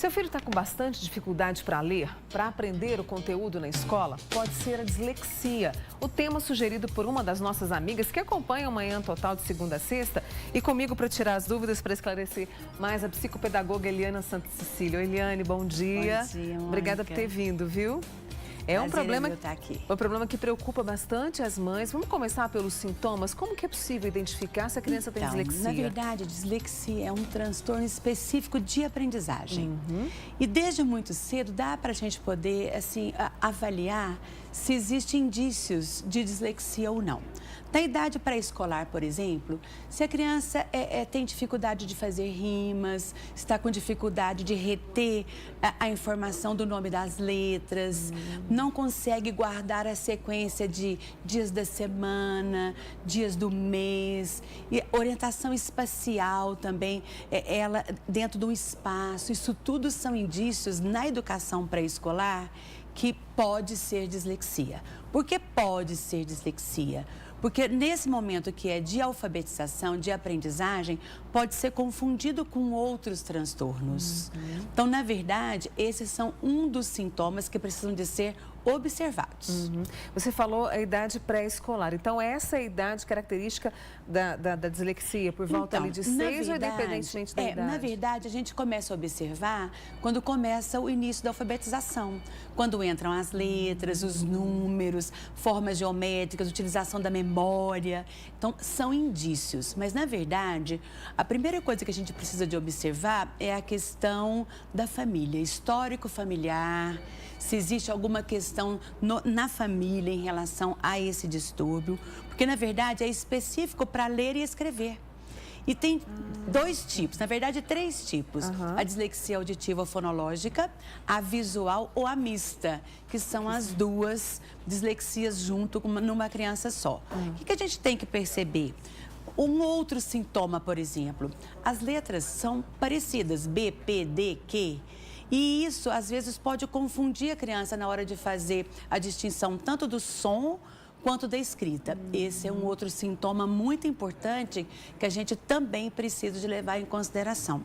Seu filho está com bastante dificuldade para ler, para aprender o conteúdo na escola? Pode ser a dislexia. O tema sugerido por uma das nossas amigas que acompanha o Manhã Total de segunda a sexta. E comigo para tirar as dúvidas, para esclarecer mais, a psicopedagoga Eliana Santa Cecília. Oi, Eliane, bom dia. Bom dia, Mônica. Obrigada por ter vindo, viu? É um problema que preocupa bastante as mães. Vamos começar pelos sintomas. Como que é possível identificar se a criança tem dislexia? Na verdade, a dislexia é um transtorno específico de aprendizagem. E desde muito cedo dá para a gente poder assim, avaliar se existem indícios de dislexia ou não. Na idade pré-escolar, por exemplo, se a criança tem dificuldade de fazer rimas, está com dificuldade de reter a informação do nome das letras, não consegue guardar a sequência de dias da semana, dias do mês, e orientação espacial também, ela dentro de um espaço, isso tudo são indícios na educação pré-escolar que pode ser dislexia. Por que pode ser dislexia? Porque nesse momento que é de alfabetização, de aprendizagem, pode ser confundido com outros transtornos. Então, na verdade, esses são um dos sintomas que precisam de ser observados. Você falou a idade pré-escolar. Então, essa é a idade característica da dislexia, por volta ali de 6 ou independentemente da idade? Na verdade, a gente começa a observar quando começa o início da alfabetização. Quando entram as letras, os números, formas geométricas, utilização da memória. Então, são indícios. Mas, na verdade, a primeira coisa que a gente precisa de observar é a questão da família, histórico familiar, se existe alguma questão na família em relação a esse distúrbio, porque, na verdade, é específico para ler e escrever. E tem dois tipos, na verdade, 3 tipos. A dislexia auditiva fonológica, a visual ou a mista, que são as duas dislexias junto numa criança só. O que a gente tem que perceber? Um outro sintoma, por exemplo, as letras são parecidas, B, P, D, Q. E isso, às vezes, pode confundir a criança na hora de fazer a distinção tanto do som quanto da escrita. Esse é um outro sintoma muito importante que a gente também precisa de levar em consideração.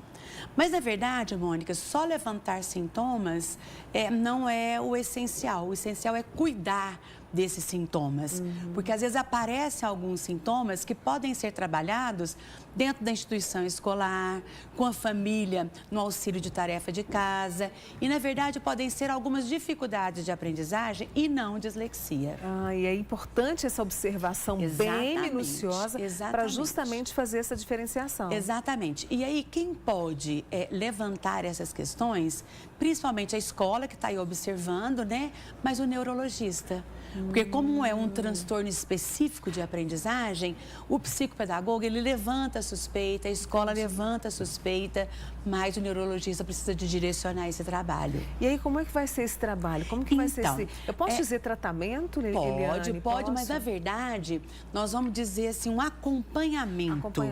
Mas, na verdade, Mônica, só levantar sintomas não é o essencial. O essencial é cuidar desses sintomas, porque às vezes aparecem alguns sintomas que podem ser trabalhados dentro da instituição escolar, com a família, no auxílio de tarefa de casa, e na verdade podem ser algumas dificuldades de aprendizagem e não dislexia. E é importante essa observação bem minuciosa para justamente fazer essa diferenciação. Exatamente. E aí quem pode levantar essas questões, principalmente a escola que está aí observando, né? Mas o neurologista. Porque como é um transtorno específico de aprendizagem, o psicopedagogo, ele levanta a suspeita, a escola levanta a suspeita, mas o neurologista precisa de direcionar esse trabalho. E aí, como é que vai ser esse trabalho? Como que vai ser esse... Eu posso dizer tratamento, Eliane? Pode, mas na verdade, nós vamos dizer assim, um acompanhamento.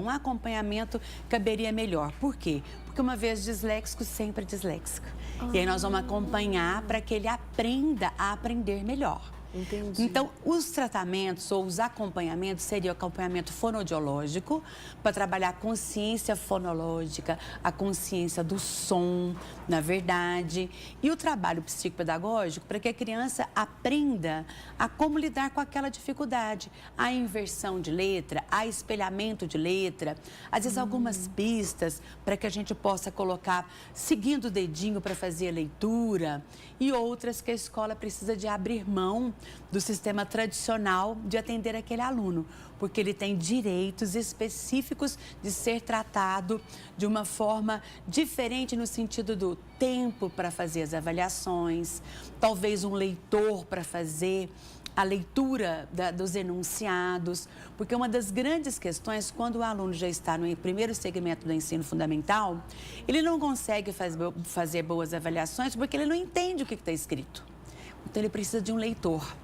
Um acompanhamento caberia melhor. Por quê? Porque uma vez disléxico, sempre disléxico. E aí nós vamos acompanhar para que ele aprenda a aprender melhor. Entendi. Então, os tratamentos ou os acompanhamentos seria o acompanhamento fonoaudiológico, para trabalhar a consciência fonológica, a consciência do som, na verdade, e o trabalho psicopedagógico para que a criança aprenda a como lidar com aquela dificuldade, a inversão de letra, a espelhamento de letra, às vezes algumas pistas para que a gente possa colocar seguindo o dedinho para fazer a leitura, e outras que a escola precisa de abrir mão do sistema tradicional de atender aquele aluno, porque ele tem direitos específicos de ser tratado de uma forma diferente no sentido do tempo para fazer as avaliações, talvez um leitor para fazer a leitura dos enunciados, porque uma das grandes questões, quando o aluno já está no primeiro segmento do ensino fundamental, ele não consegue fazer boas avaliações porque ele não entende o que está escrito. Então, ele precisa de um leitor.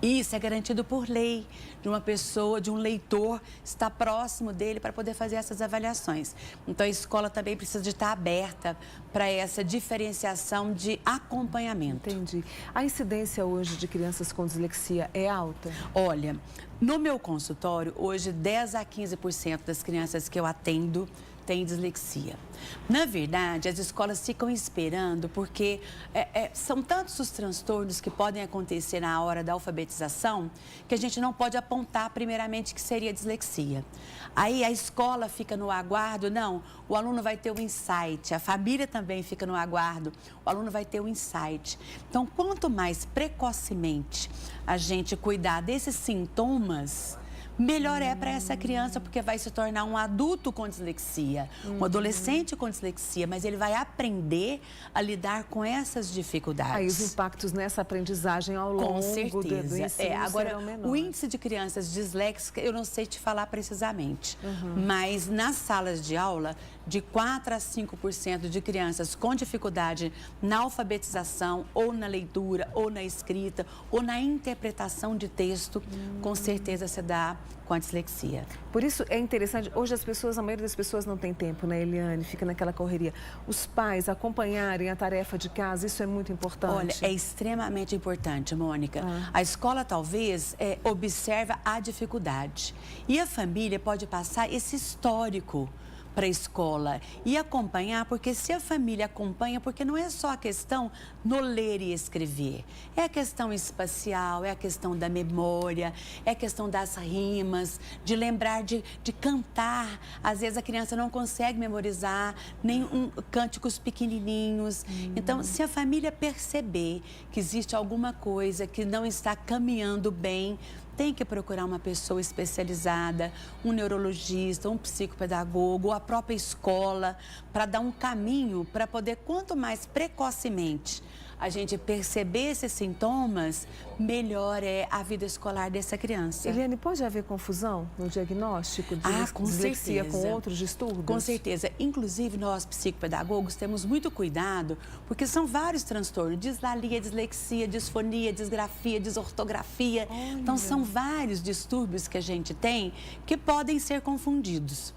Isso é garantido por lei, de uma pessoa, de um leitor, estar próximo dele para poder fazer essas avaliações. Então, a escola também precisa de estar aberta para essa diferenciação de acompanhamento. Entendi. A incidência hoje de crianças com dislexia é alta? Olha, no meu consultório, hoje 10 a 15% das crianças que eu atendo tem dislexia. Na verdade, as escolas ficam esperando porque são tantos os transtornos que podem acontecer na hora da alfabetização que a gente não pode apontar primeiramente que seria dislexia. Aí a escola fica no aguardo, não, o aluno vai ter um insight, a família também fica no aguardo, o aluno vai ter um insight. Então, quanto mais precocemente a gente cuidar desses sintomas, melhor é para essa criança, porque vai se tornar um adulto com dislexia, um adolescente com dislexia, mas ele vai aprender a lidar com essas dificuldades. Aí os impactos nessa aprendizagem ao longo do ensino agora, serão menores. O índice de crianças disléxicas, eu não sei te falar precisamente, mas nas salas de aula, de 4 a 5% de crianças com dificuldade na alfabetização, ou na leitura, ou na escrita, ou na interpretação de texto, com certeza se dá com a dislexia. Por isso é interessante, hoje a maioria das pessoas não tem tempo, né, Eliane? Fica naquela correria. Os pais acompanharem a tarefa de casa, isso é muito importante. Olha, é extremamente importante, Mônica. A escola talvez observa a dificuldade e a família pode passar esse histórico para a escola e acompanhar, porque se a família acompanha, porque não é só a questão no ler e escrever, é a questão espacial, é a questão da memória, é a questão das rimas, de lembrar de cantar. Às vezes a criança não consegue memorizar nem cânticos pequenininhos. Então, se a família perceber que existe alguma coisa que não está caminhando bem, tem que procurar uma pessoa especializada, um neurologista, um psicopedagogo, ou a própria escola, para dar um caminho para poder, quanto mais precocemente a gente perceber esses sintomas, melhor é a vida escolar dessa criança. Eliane, pode haver confusão no diagnóstico de dislexia com outros distúrbios? Com certeza. Inclusive, nós psicopedagogos temos muito cuidado, porque são vários transtornos: dislalia, dislexia, disfonia, disgrafia, desortografia. Olha. Então, são vários distúrbios que a gente tem que podem ser confundidos.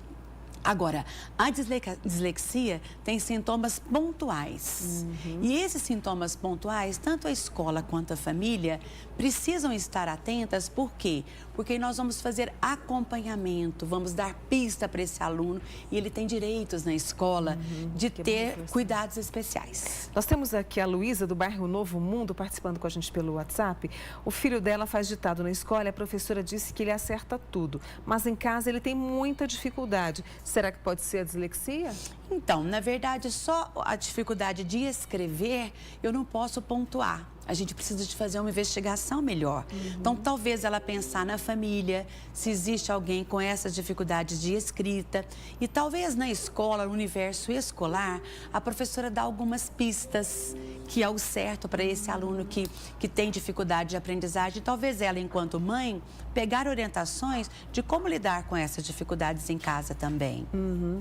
Agora, a dislexia tem sintomas pontuais. E esses sintomas pontuais, tanto a escola quanto a família precisam estar atentas. Por quê? Porque nós vamos fazer acompanhamento, vamos dar pista para esse aluno e ele tem direitos na escola de ter cuidados especiais. Nós temos aqui a Luísa, do bairro Novo Mundo, participando com a gente pelo WhatsApp. O filho dela faz ditado na escola e a professora disse que ele acerta tudo, mas em casa ele tem muita dificuldade. Será que pode ser a dislexia? Então, na verdade, só a dificuldade de escrever eu não posso pontuar. A gente precisa de fazer uma investigação melhor. Então, talvez ela pensar na família, se existe alguém com essas dificuldades de escrita. E talvez na escola, no universo escolar, a professora dá algumas pistas que é o certo para esse aluno que tem dificuldade de aprendizagem. Talvez ela, enquanto mãe, pegar orientações de como lidar com essas dificuldades em casa também.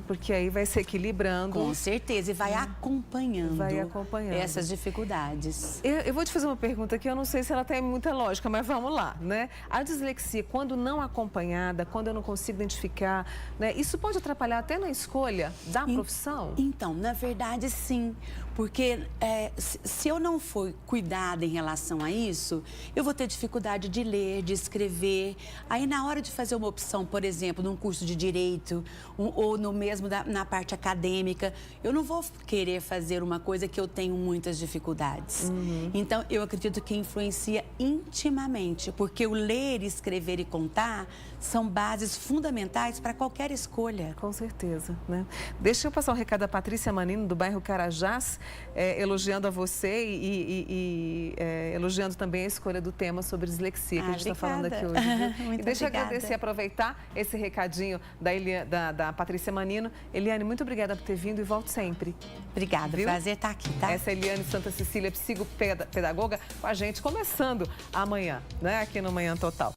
Porque aí vai se equilibrando. Com certeza, e vai acompanhando essas dificuldades. Eu vou te fazer uma pergunta que eu não sei se ela tem muita lógica, mas vamos lá, né? A dislexia, quando não acompanhada, quando eu não consigo identificar, né? Isso pode atrapalhar até na escolha da profissão? Então, na verdade, sim. Porque se eu não for cuidada em relação a isso, eu vou ter dificuldade de ler, de escrever. Aí, na hora de fazer uma opção, por exemplo, num curso de direito ou no mesmo na parte acadêmica, eu não vou querer fazer uma coisa que eu tenho muitas dificuldades. Então, eu acredito que influencia intimamente, porque o ler, escrever e contar são bases fundamentais para qualquer escolha. Com certeza, né? Deixa eu passar um recado da Patrícia Manino, do bairro Carajás, elogiando a você e elogiando também a escolha do tema sobre dislexia que a gente está falando aqui hoje. Muito e deixa eu obrigada. agradecer e aproveitar esse recadinho da Patrícia Manino. Eliane, muito obrigada por ter vindo e volte sempre. Obrigada, prazer estar aqui, tá? Essa é Eliane Santa Cecília, psicopedagoga, com a gente, começando amanhã, né? Aqui no Manhã Total.